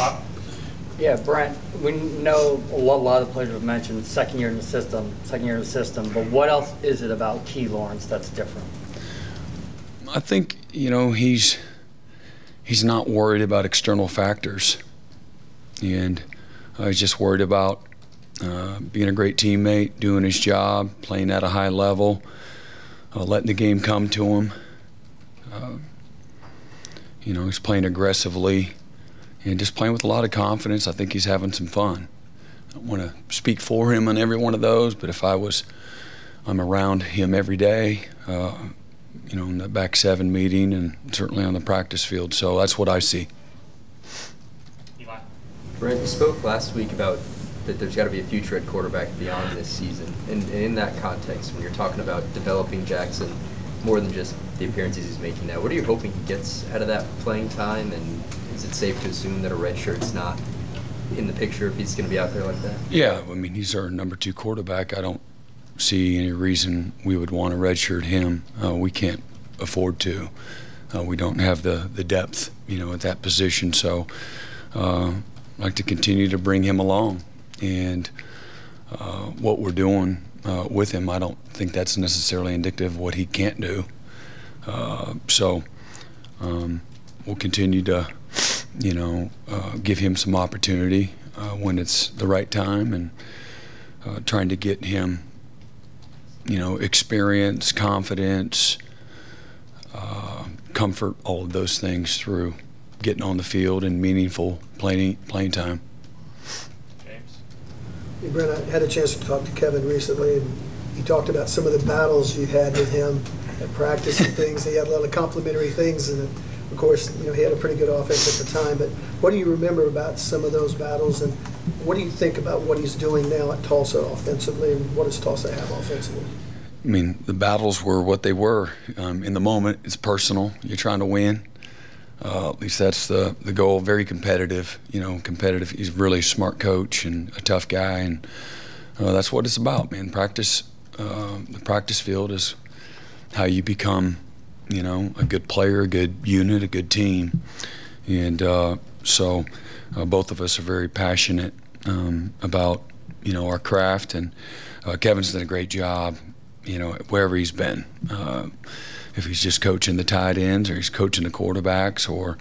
Bob? Yeah, Brent, we know a lot of the players have mentioned second year in the system, but what else is it about Key Lawrence that's different? I think, he's not worried about external factors, and he's just worried about being a great teammate, doing his job, playing at a high level, letting the game come to him. He's playing aggressively and just playing with a lot of confidence. I think he's having some fun. I don't want to speak for him on every one of those, but if I'm around him every day, in the back seven meeting and certainly on the practice field. So that's what I see. Eli? Brent, you spoke last week about that there's got to be a future at quarterback beyond this season. And in that context, when you're talking about developing Jackson more than just the appearances he's making now, what are you hoping he gets out of that playing time? And is it safe to assume that a red shirt's not in the picture if he's going to be out there like that? Yeah, he's our number 2 quarterback. I don't see any reason we would want to redshirt him. We can't afford to. We don't have the depth, at that position. So I'd like to continue to bring him along. And what we're doing with him, I don't think that's necessarily indicative of what he can't do. So we'll continue to, give him some opportunity when it's the right time, and trying to get him, experience, confidence, comfort, all of those things through getting on the field and meaningful playing time. James? Hey, Brent, I had a chance to talk to Kevin recently, and he talked about some of the battles you had with him at practice and things. He had a lot of complimentary things, and of course, he had a pretty good offense at the time. But what do you remember about some of those battles, and what do you think about what he's doing now at Tulsa offensively, and what does Tulsa have offensively? The battles were what they were. In the moment, it's personal. You're trying to win. At least that's the goal. Very competitive, competitive. He's a really smart coach and a tough guy, and that's what it's about, man. Practice, the practice field is how you become, a good player, a good unit, a good team. And so both of us are very passionate about, our craft, and Kevin's done a great job, wherever he's been. If he's just coaching the tight ends, or he's coaching the quarterbacks, or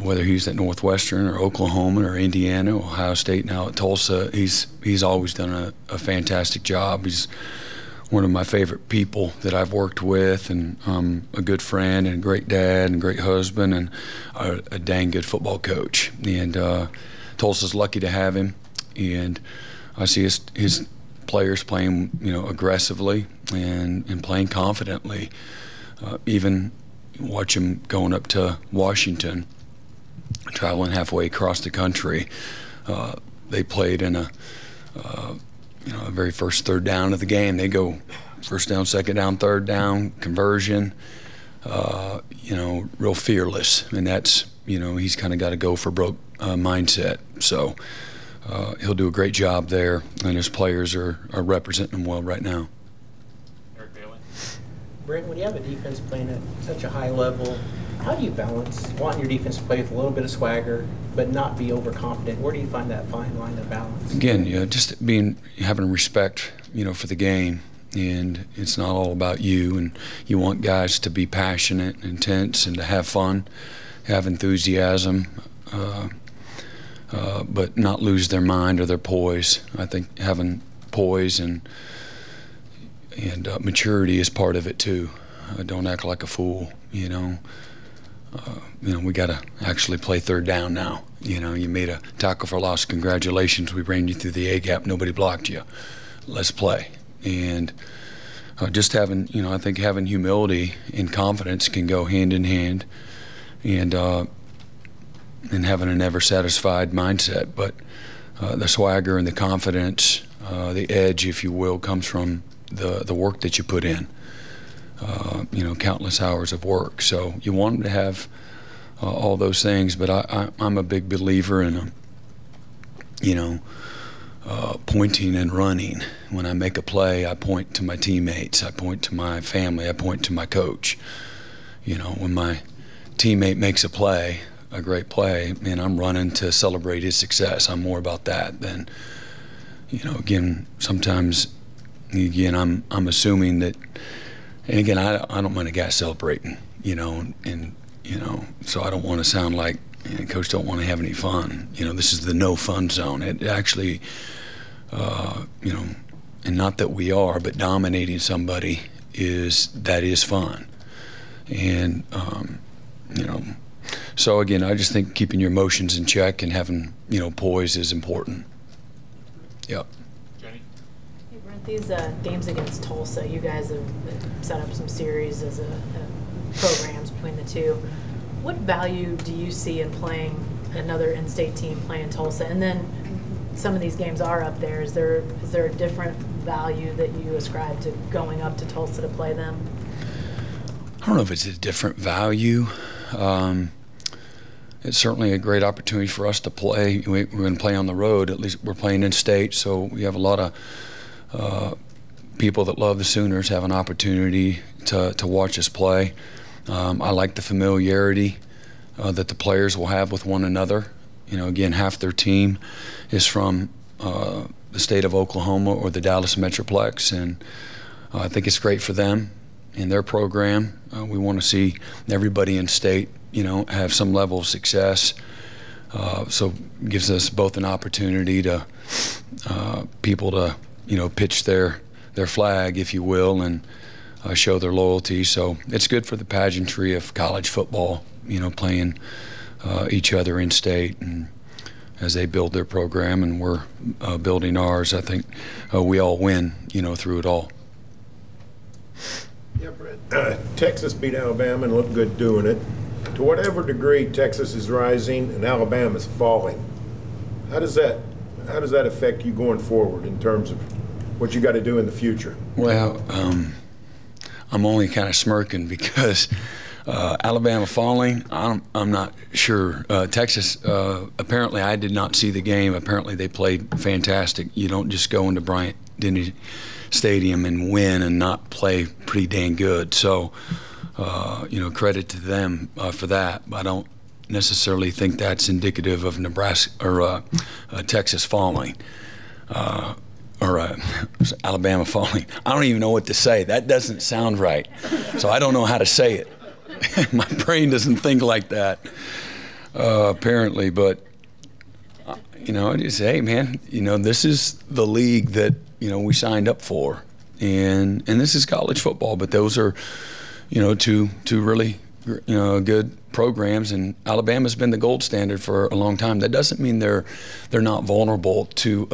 whether he's at Northwestern or Oklahoma or Indiana, Ohio State, now at Tulsa, he's always done a fantastic job. He's one of my favorite people that I've worked with, and a good friend and a great dad and a great husband, and a dang good football coach. And Tulsa's lucky to have him, and I see his players playing, aggressively and playing confidently. Even watch him going up to Washington, traveling halfway across the country. They played in a very first third down of the game. They go first down, second down, third down, conversion, real fearless. And that's, he's kind of got a go for broke mindset. So he'll do a great job there, and his players are representing him well right now. Eric Bailey? Brent, when you have a defense playing at such a high level, how do you balance wanting your defense to play with a little bit of swagger but not be overconfident? Where do you find that fine line of balance? Again, just having respect, for the game, and it's not all about you, and you want guys to be passionate, intense, and to have fun, have enthusiasm, but not lose their mind or their poise. I think having poise and maturity is part of it too. Don't act like a fool, we got to actually play third down now. You made a tackle for loss. Congratulations, we ran you through the A-gap. Nobody blocked you. Let's play. And just having, I think having humility and confidence can go hand in hand, and having a never satisfied mindset. But the swagger and the confidence, the edge, if you will, comes from the work that you put in. Countless hours of work. So you want them to have all those things, but I'm a big believer in pointing and running. When I make a play, I point to my teammates, I point to my family, I point to my coach. When my teammate makes a play, a great play, and I'm running to celebrate his success. I'm more about that than, again, sometimes, I'm assuming that, and again, I don't mind a guy celebrating, so I don't want to sound like, coach don't want to have any fun. This is the no fun zone. It actually, and not that we are, but dominating somebody is fun. And, so again, I just think keeping your emotions in check and having, poise is important. Yep. Jenny? Hey, Brent, these games against Tulsa, you guys have set up some series as programs between the two. What value do you see in playing another in-state team playing Tulsa? And then some of these games are up there. Is there a different value that you ascribe to going up to Tulsa to play them? I don't know if it's a different value. It's certainly a great opportunity for us to play. We're going to play on the road. At least we're playing in state, so we have a lot of people that love the Sooners have an opportunity to watch us play. I like the familiarity that the players will have with one another. Again, half their team is from the state of Oklahoma or the Dallas Metroplex, and I think it's great for them in their program. We want to see everybody in state, have some level of success. So it gives us both an opportunity to people to, pitch their flag, if you will, and show their loyalty. So it's good for the pageantry of college football, playing each other in state, and as they build their program and we're building ours, I think we all win, through it all. Yeah, Brent. Texas beat Alabama and looked good doing it. To whatever degree Texas is rising and Alabama is falling, how does that affect you going forward in terms of what you got to do in the future? Well, I'm only kind of smirking because Alabama falling, I'm not sure. Texas, apparently I did not see the game. Apparently they played fantastic. You don't just go into Bryant-Denny Stadium and win and not play pretty dang good. So, credit to them for that. I don't necessarily think that's indicative of Nebraska or Texas falling. Or Alabama falling. I don't even know what to say. That doesn't sound right. So I don't know how to say it. My brain doesn't think like that, apparently. But, I just say, hey, man, this is the league that, we signed up for. And this is college football. But those are, two really, good programs, and Alabama's been the gold standard for a long time. That doesn't mean they're not vulnerable to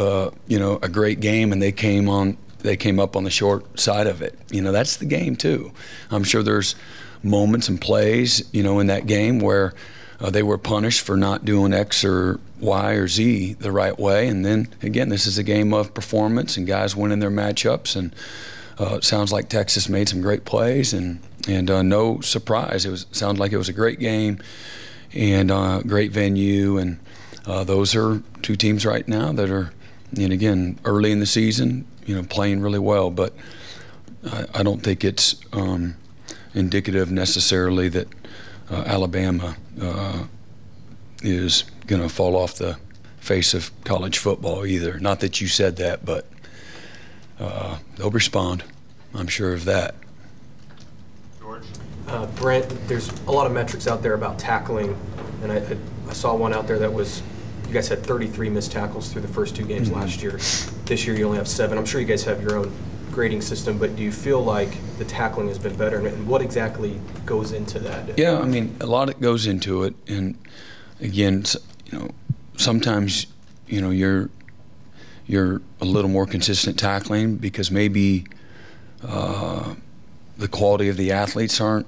a great game, and they came up on the short side of it. That's the game too. I'm sure there's moments and plays in that game where they were punished for not doing X or Y or Z the right way, and then again, this is a game of performance and guys winning their matchups, and it sounds like Texas made some great plays, and no surprise. Sounded like it was a great game and great venue, and those are two teams right now that are, and again, early in the season, playing really well. But I don't think it's indicative necessarily that Alabama is going to fall off the face of college football either. Not that you said that, but they'll respond. I'm sure of that. Brent, there's a lot of metrics out there about tackling, and I saw one out there that was, you guys had 33 missed tackles through the first two games last year. This year you only have 7. I'm sure you guys have your own grading system, but do you feel like the tackling has been better, and what exactly goes into that? Yeah, I mean, a lot that goes into it, and again, sometimes, you're a little more consistent tackling because maybe the quality of the athletes aren't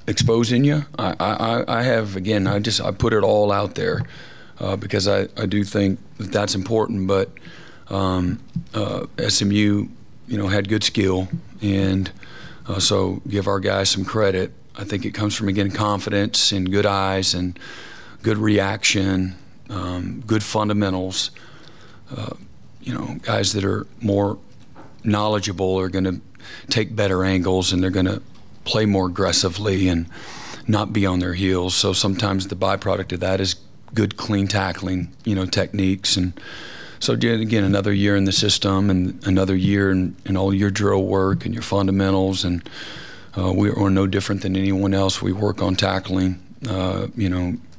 exposing you. I have, again, I put it all out there because I do think that that's important, but SMU, had good skill, and so give our guys some credit. I think it comes from, again, confidence and good eyes and good reaction, good fundamentals. Guys that are more knowledgeable are going to take better angles, and they're going to play more aggressively and not be on their heels. So sometimes the byproduct of that is good, clean tackling, techniques. And so again, another year in the system and another year in all your drill work and your fundamentals. And we're no different than anyone else. We work on tackling,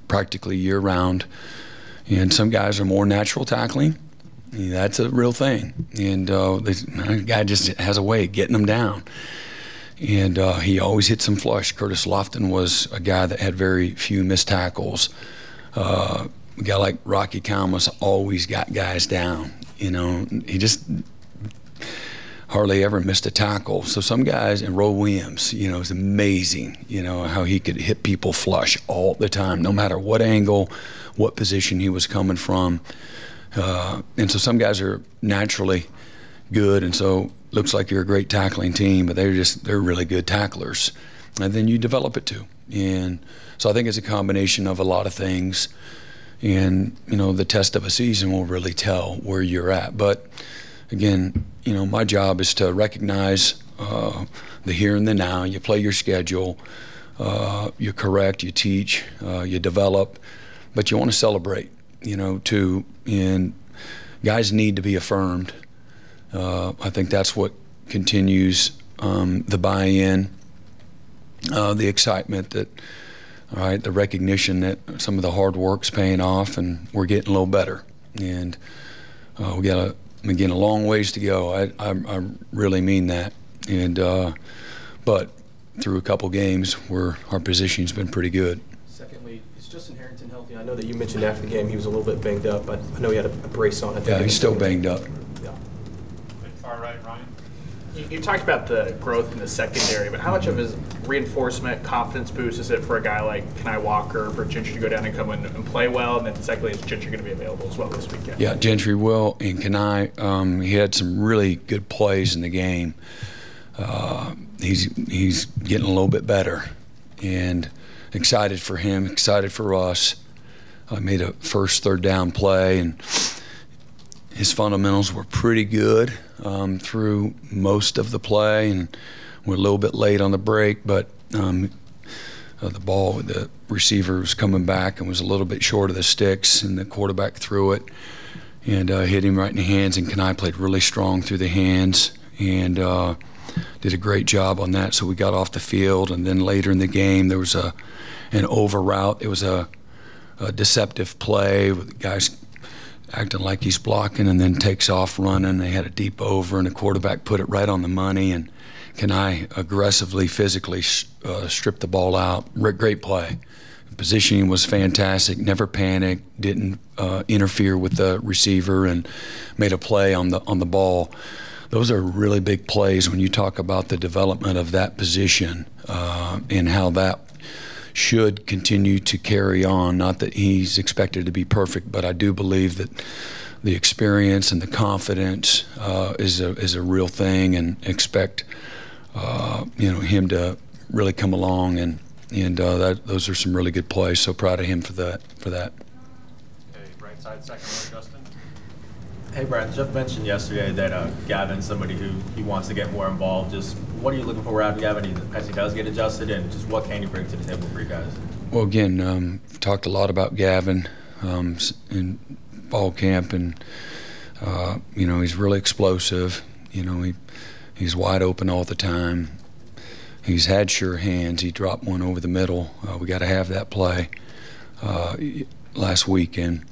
practically year round. And some guys are more natural tackling. That's a real thing. And the guy just has a way of getting them down. And he always hits them flush. Curtis Lofton was a guy that had very few missed tackles. A guy like Rocky Kalmus always got guys down. He just hardly ever missed a tackle. So some guys, and Roe Williams, is amazing, how he could hit people flush all the time, no matter what angle, what position he was coming from. And so some guys are naturally good, and so looks like you're a great tackling team, but they're really good tacklers. And then you develop it too. And so I think it's a combination of a lot of things. And, the test of a season will really tell where you're at. But again, my job is to recognize the here and the now. You play your schedule, you correct, you teach, you develop, but you want to celebrate, too. And guys need to be affirmed. I think that's what continues the buy-in, the excitement that, all right, the recognition that some of the hard work's paying off and we're getting a little better. And we got, again, a long ways to go. I really mean that. And but through a couple games where our positioning's been pretty good. Secondly, is Justin Harrington healthy? I know that you mentioned after the game he was a little bit banged up. I know he had a brace on. Yeah, he's still banged up. Yeah. Far right, Ryan. You talked about the growth in the secondary, but how much of his reinforcement, confidence boost is it for a guy like Kenai Walker, for Gentry to go down and come in and play well? And then secondly, is Gentry going to be available as well this weekend? Yeah, Gentry will. And Kenai, he had some really good plays in the game. He's getting a little bit better. And excited for him, excited for us. I made a first third down play, and his fundamentals were pretty good through most of the play, and we're a little bit late on the break, but the receiver was coming back and was a little bit short of the sticks, and the quarterback threw it and hit him right in the hands, and Kenai played really strong through the hands and did a great job on that. So we got off the field, and then later in the game there was an over route. It was a deceptive play with the guys acting like he's blocking and then takes off running. They had a deep over, and the quarterback put it right on the money, and Kenai aggressively, physically stripped the ball out. Great play. Positioning was fantastic, never panicked, didn't interfere with the receiver, and made a play on the ball. Those are really big plays when you talk about the development of that position and how that should continue to carry on. Not that he's expected to be perfect, but I do believe that the experience and the confidence is a real thing, and expect him to really come along, and those are some really good plays. So proud of him for that. Okay, right side, second row, Justin. Hey, Brent, Jeff mentioned yesterday that Gavin's somebody who he wants to get more involved. Just what are you looking for out of Gavin as he does get adjusted, and just what can you bring to the table for you guys? Well, again, talked a lot about Gavin in fall camp, and he's really explosive. He's wide open all the time. He's had sure hands. He dropped one over the middle. We got to have that play last weekend.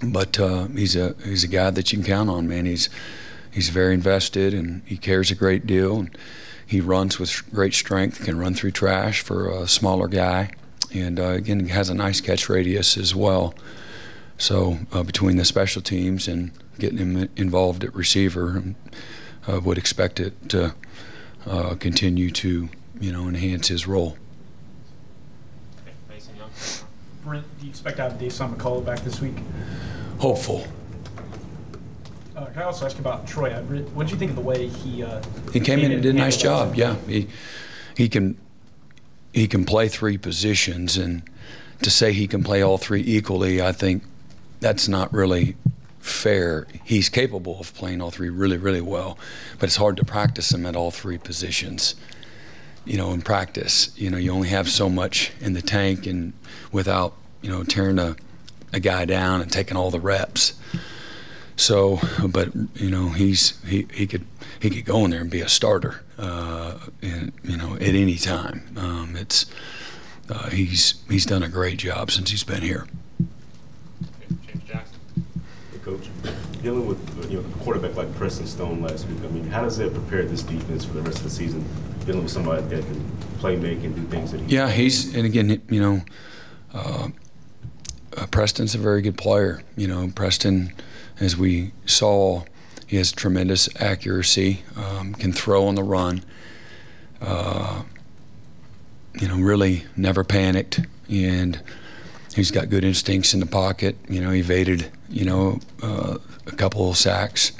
But he's a guy that you can count on, man. He's very invested, and he cares a great deal. And he runs with great strength, can run through trash for a smaller guy, and again, he has a nice catch radius as well. So between the special teams and getting him involved at receiver, I would expect it to continue to enhance his role. Okay, Mason Young. Brent, do you expect to have Dason McCullough back this week? Hopeful. Can I also ask you about Troy Everett? What did you think of the way he came in and did a nice job? Yeah, he can play three positions, and to say he can play all three equally, I think that's not really fair. He's capable of playing all three really, really well, but it's hard to practice him at all three positions. in practice. You only have so much in the tank, and without, tearing a guy down and taking all the reps. So, but he could go in there and be a starter, and at any time. He's done a great job since he's been here. James Jackson. Hey, Coach, dealing with a quarterback like Preston Stone last week, how does that prepare this defense for the rest of the season? Dealing with somebody that can play, make, and do things that he and again, Preston's a very good player. Preston, as we saw, he has tremendous accuracy, can throw on the run. Really never panicked, and he's got good instincts in the pocket. He evaded, a couple of sacks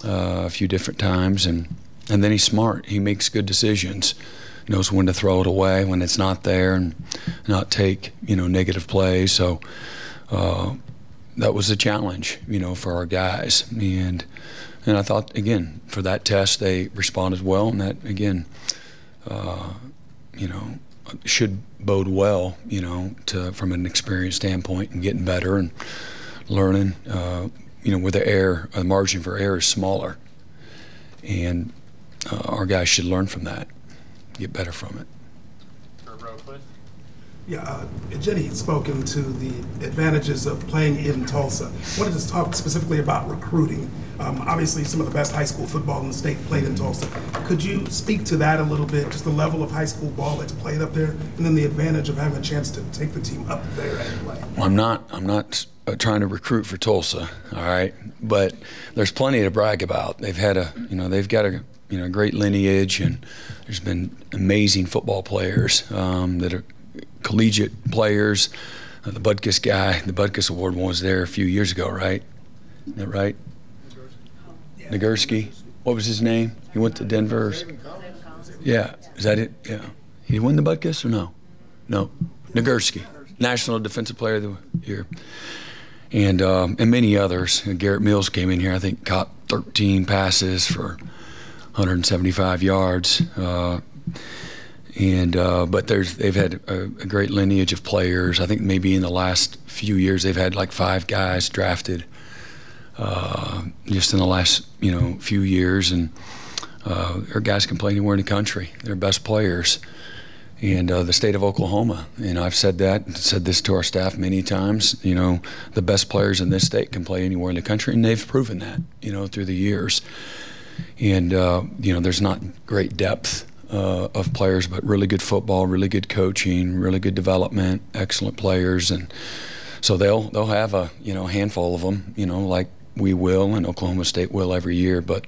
a few different times, and then he's smart. He makes good decisions, knows when to throw it away when it's not there, and not take, negative plays. So that was a challenge, for our guys. And I thought, again, for that test, they responded well, and that, again, should bode well, from an experience standpoint and getting better and learning, where the margin for error is smaller. And our guys should learn from that, get better from it. Third row, please. Yeah, Jenny had spoken to the advantages of playing in Tulsa. I wanted to talk specifically about recruiting. Obviously, some of the best high school football in the state played in Tulsa. Could you speak to that a little bit, just the level of high school ball that's played up there, and then the advantage of having a chance to take the team up there and play? Well, I'm not trying to recruit for Tulsa, all right? But there's plenty to brag about. They've had they've got a great lineage, and there's been amazing football players that are collegiate players. The Butkus Award was there a few years ago, right? Is that right? Nagurski. What was his name? He went to Denver. Yeah, is that it? Yeah. He won the Butkus or no? No. Nagurski, National Defensive Player of the Year. And many others. Garrett Mills came in here, I think, caught 13 passes for 175 yards. But they've had a great lineage of players. I think maybe in the last few years they've had like 5 guys drafted just in the last few years, and our guys can play anywhere in the country. They're best players, and the state of Oklahoma. And I've said this to our staff many times. The best players in this state can play anywhere in the country, and they've proven that through the years. And there's not great depth of players, but really good football, really good coaching, really good development, excellent players, and so they'll have a handful of them, like we will and Oklahoma State will every year. But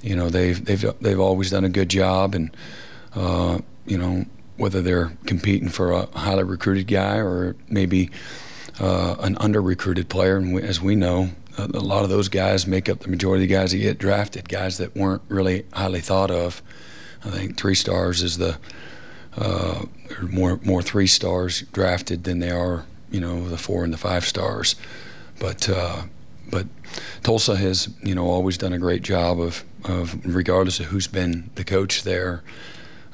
they've always done a good job, and whether they're competing for a highly recruited guy or maybe an under-recruited player, and as we know, a lot of those guys make up the majority of the guys that get drafted, guys that weren't really highly thought of. I think 3 stars is more 3 stars drafted than they are, the 4 and the 5 stars. But Tulsa has, always done a great job of regardless of who's been the coach there.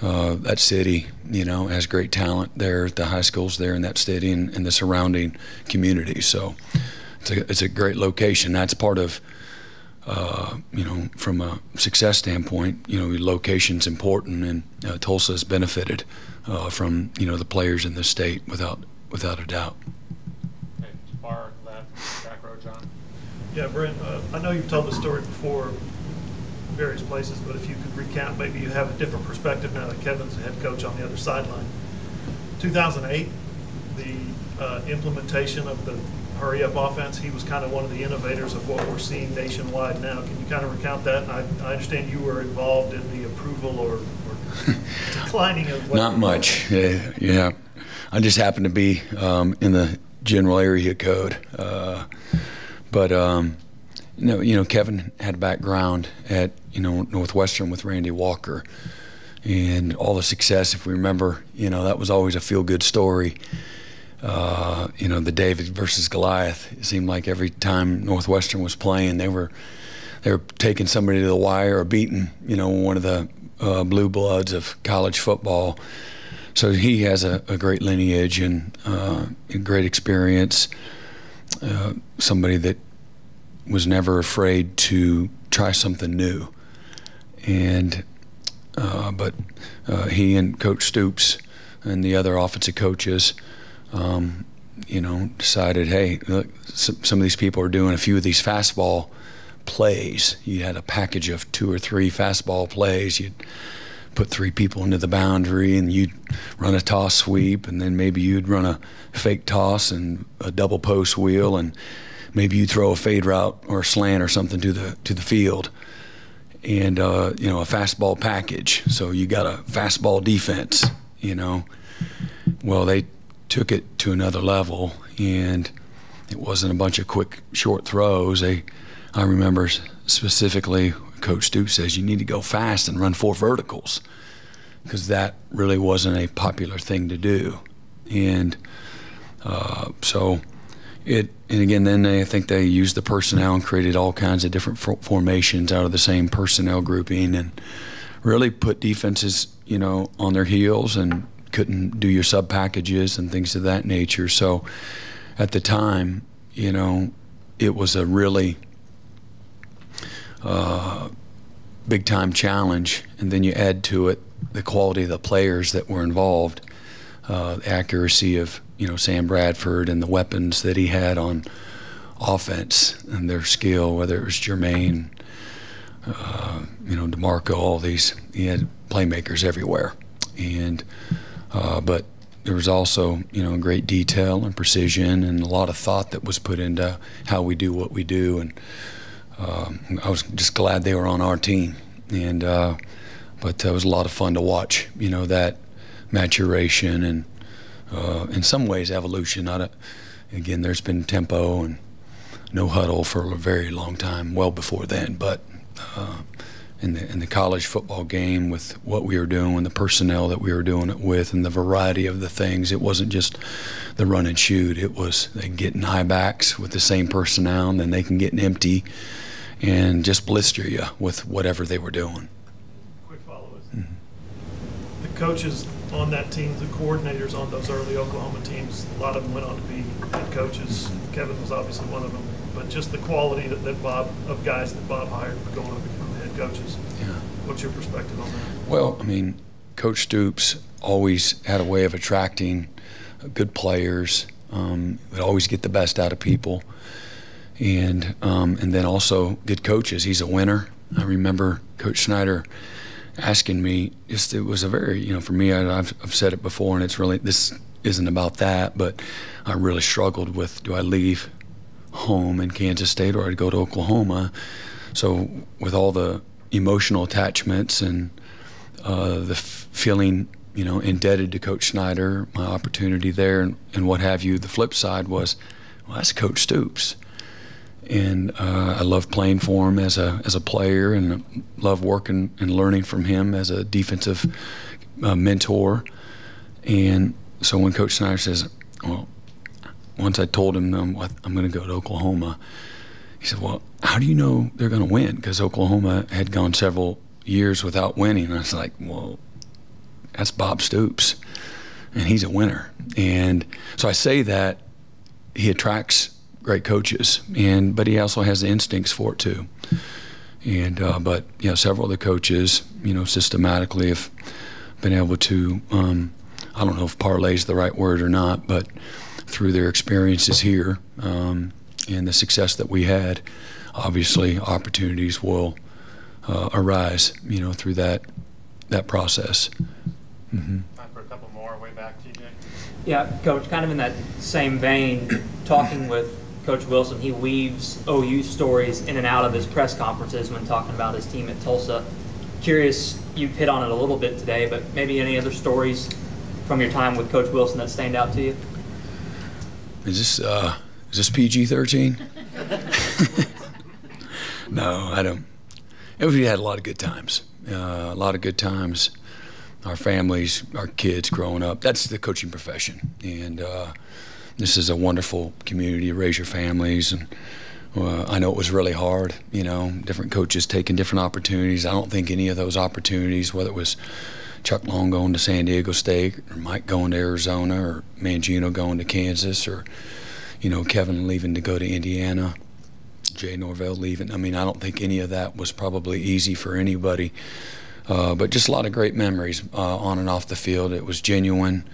That city, has great talent there at the high schools there in that city and the surrounding community. So it's a great location. That's part of. From a success standpoint, location's important, and Tulsa has benefited from the players in the state without a doubt. Okay, far left, back row, John. Yeah, Brent, I know you've told the story before various places, but if you could recount, maybe you have a different perspective now that Kevin's the head coach on the other sideline. 2008, the implementation of the hurry-up offense, he was kind of one of the innovators of what we're seeing nationwide now. Can you kind of recount that? And I understand you were involved in the approval or declining of what. Not much. Yeah. I just happened to be in the general area code. Kevin had a background at Northwestern with Randy Walker, and all the success, if we remember, that was always a feel-good story. The David versus Goliath. It seemed like every time Northwestern was playing, they were taking somebody to the wire or beating, one of the blue bloods of college football. So he has a great lineage and a great experience. Somebody that was never afraid to try something new. And but he and Coach Stoops and the other offensive coaches, decided, hey, look, some of these people are doing a few of these fastball plays. You had a package of 2 or 3 fastball plays. You'd put 3 people into the boundary, and you'd run a toss sweep, and then maybe you'd run a fake toss and a double post wheel, and maybe you throw a fade route or a slant or something to the field, and a fastball package. So you got a fastball defense. Well, they took it to another level, and it wasn't a bunch of quick, short throws. I remember specifically Coach Stoops says you need to go fast and run 4 verticals, because that really wasn't a popular thing to do. And and again, then I think they used the personnel and created all kinds of different formations out of the same personnel grouping, and really put defenses, on their heels, and couldn't do your sub packages and things of that nature. So at the time, it was a really big time challenge, and then you add to it the quality of the players that were involved, the accuracy of Sam Bradford and the weapons that he had on offense and their skill, whether it was Jermaine, DeMarco, all these. He had playmakers everywhere, and but there was also great detail and precision and a lot of thought that was put into how we do what we do. And I was just glad they were on our team, and but it was a lot of fun to watch. That maturation and in some ways evolution. Again, there's been tempo and no huddle for a very long time, well before then. But in the college football game, with what we were doing, and the personnel that we were doing it with, and the variety of the things, it wasn't just the run and shoot. It was they get in high backs with the same personnel, and then they can get an empty and just blister you with whatever they were doing. Quick follow-up. The coaches on that team, the coordinators on those early Oklahoma teams, a lot of them went on to be head coaches. Kevin was obviously one of them. But just the quality of guys that Bob hired going on to become head coaches. Yeah. What's your perspective on that? Well, Coach Stoops always had a way of attracting good players. Would always get the best out of people, and then also good coaches. He's a winner. I remember Coach Snyder asking me. It was a very for me. I've said it before, and it's really, this isn't about that, but I really struggled with, do I leave home in Kansas State or I'd go to Oklahoma? So with all the emotional attachments and the feeling indebted to Coach Snyder, my opportunity there and what have you, the flip side was, well, that's Coach Stoops, and I love playing for him as a player, and love working and learning from him as a defensive mentor. And so when Coach Snyder says, well, once I told him I'm going to go to Oklahoma, he said, well, how do you know they're going to win? Because Oklahoma had gone several years without winning. And I was like, well, that's Bob Stoops, and he's a winner. And so I say that he attracts great coaches, but he also has the instincts for it too. And but several of the coaches, systematically have been able to, I don't know if parlay is the right word or not, but through their experiences here and the success that we had, obviously opportunities will arise, through that process. Time for a couple more. Way back, TJ. Yeah, Coach, kind of in that same vein, talking with Coach Wilson, he weaves OU stories in and out of his press conferences when talking about his team at Tulsa. Curious, you've hit on it a little bit today, but maybe any other stories from your time with Coach Wilson that stand out to you? Is this PG-13? No, I don't. We had a lot of good times. Our families, our kids growing up. That's the coaching profession, and this is a wonderful community to raise your families, and I know it was really hard, you know, different coaches taking different opportunities. I don't think any of those opportunities, whether it was Chuck Long going to San Diego State, or Mike going to Arizona, or Mangino going to Kansas, or, you know, Kevin leaving to go to Indiana, Jay Norvell leaving. I mean, I don't think any of that was probably easy for anybody. But just a lot of great memories on and off the field. It was genuine.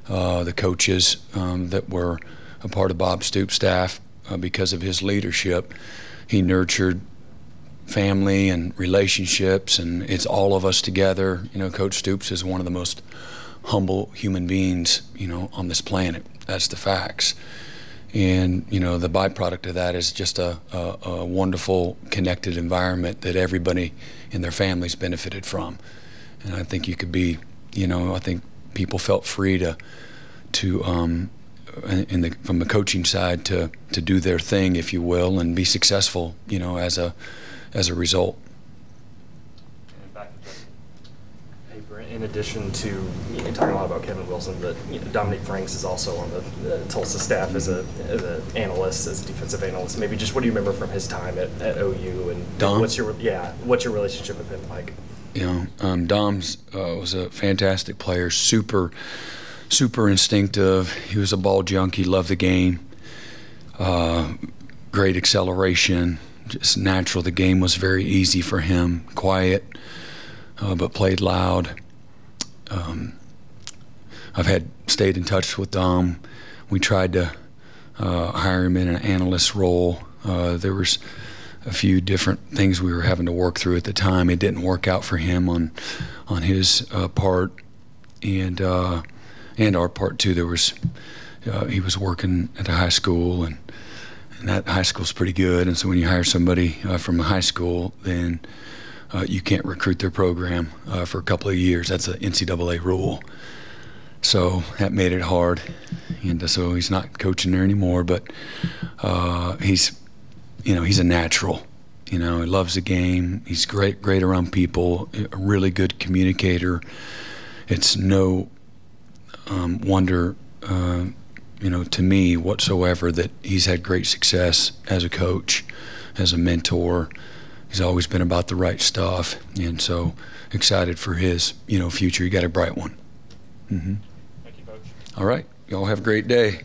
The coaches that were a part of Bob Stoops' staff, because of his leadership, he nurtured family and relationships, and it's all of us together. You know, Coach Stoops is one of the most humble human beings, you know, on this planet. That's the facts. And, you know, the byproduct of that is just a wonderful, connected environment that everybody in their families benefited from. And I think you could be, you know, I think people felt free from the coaching side to do their thing, if you will, and be successful, you know, as a result. And back to Justin. Hey, Brent, in addition to talking a lot about Kevin Wilson, but Dominique Franks is also on the Tulsa staff as an analyst, as a defensive analyst. Maybe just what do you remember from his time at OU, and Dom? what's your relationship with him like? You know, Dom's was a fantastic player, super instinctive. He was a ball junkie, loved the game. Great acceleration, just natural. The game was very easy for him, quiet, but played loud. I've stayed in touch with Dom. We tried to hire him in an analyst role. There was a few different things we were having to work through at the time. It didn't work out for him on his part, and our part too. There was he was working at a high school, and that high school's pretty good. And so when you hire somebody from a high school, then you can't recruit their program for a couple of years. That's an NCAA rule. So that made it hard, and so he's not coaching there anymore. But he's a natural. You know, he loves the game. He's great around people. A really good communicator. It's no wonder, you know, to me whatsoever that he's had great success as a coach, as a mentor. He's always been about the right stuff, and so excited for his, you know, future. He got a bright one. Thank you, Coach. All right, y'all have a great day.